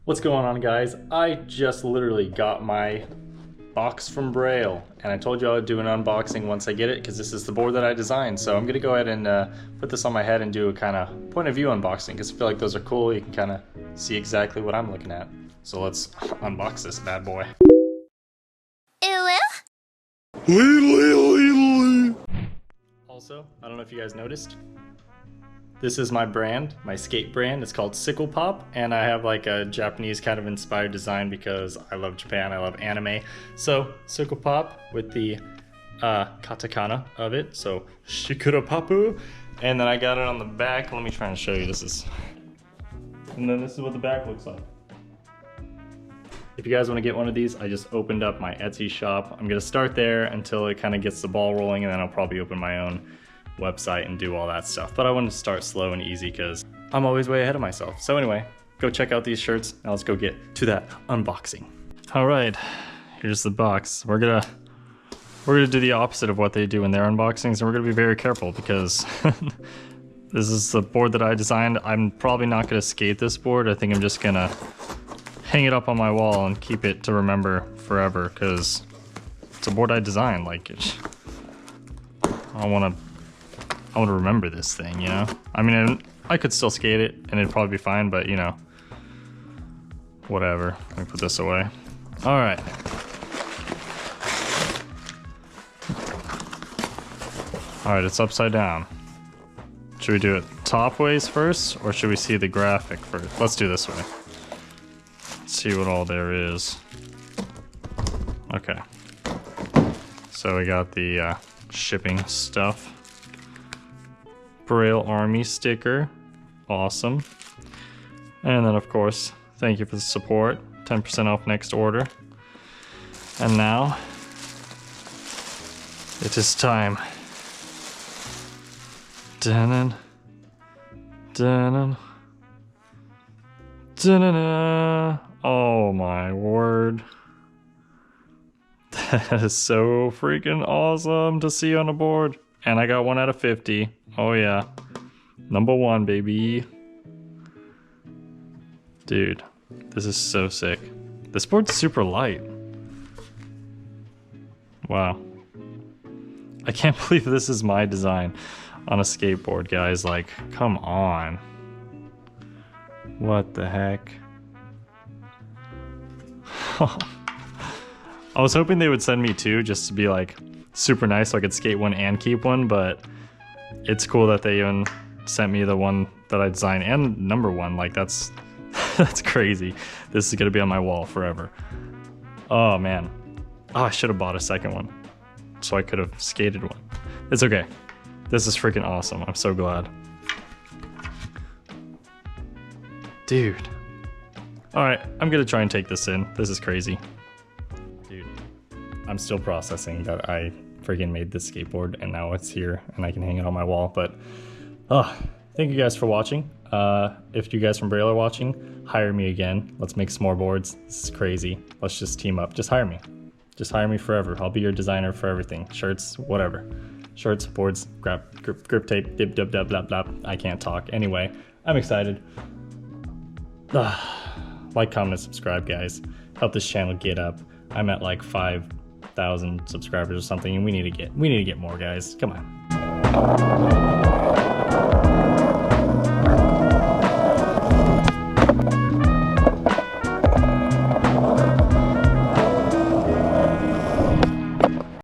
What's going on, guys? I just literally got my box from Braille, and I told you I would do an unboxing once I get it because this is the board that I designed. So I'm gonna go ahead and put this on my head and do a kind of point of view unboxing because I feel like those are cool. You can kind of see exactly what I'm looking at. So let's unbox this bad boy. Also, I don't know if you guys noticed, this is my brand, my skate brand. It's called SiclePop, and I have like a Japanese kind of inspired design because I love Japan, I love anime. So SiclePop with the katakana of it, so SiclePop. And then I got it on the back. Let me try and show you. And then this is what the back looks like. If you guys want to get one of these, I just opened up my Etsy shop. I'm gonna start there until it kind of gets the ball rolling, and then I'll probably open my own website and do all that stuff. But I wanted to start slow and easy because I'm always way ahead of myself. So anyway, go check out these shirts. Now let's go get to that unboxing. All right, here's the box. We're gonna do the opposite of what they do in their unboxings, and we're gonna be very careful because this is the board that I designed. I'm probably not gonna skate this board. I think I'm just gonna hang it up on my wall and keep it to remember forever because it's a board I designed. Like, I want to remember this thing, you know? I mean, I could still skate it and it'd probably be fine, but you know, whatever. Let me put this away. All right. All right, it's upside down. Should we do it top ways first, or should we see the graphic first? Let's do this way. Let's see what all there is. Okay. So we got the shipping stuff. Braille Army sticker, awesome. And then of course, thank you for the support, 10% off next order. And now, it is time. Dun-dun, dun-dun, dun-dun-dun. Oh my word. That is so freaking awesome to see on a board. And I got 1 out of 50. Oh yeah. Number 1, baby. Dude, this is so sick. This board's super light. Wow. I can't believe this is my design on a skateboard, guys. Like, come on. What the heck? I was hoping they would send me 2 just to be like super nice so I could skate one and keep one, but it's cool that they even sent me the one that I designed and number 1. Like, that's crazy. This is gonna be on my wall forever. Oh man. Oh, I should have bought a second one so I could have skated one. It's okay. This is freaking awesome. I'm so glad. Dude. All right, I'm gonna try and take this in. This is crazy. Dude, I'm still processing that I freaking made this skateboard and now it's here and I can hang it on my wall. But thank you guys for watching. If you guys from Braille are watching, hire me again. Let's make some more boards. This is crazy. Let's just team up. Just hire me. Just hire me forever. I'll be your designer for everything. Shirts, whatever. Shirts, boards, grip tape, dib dub dub blah blah. I can't talk. Anyway, I'm excited. Like, comment, subscribe, guys. Help this channel get up. I'm at like 5,000 subscribers or something, and we need to get more, guys. Come on.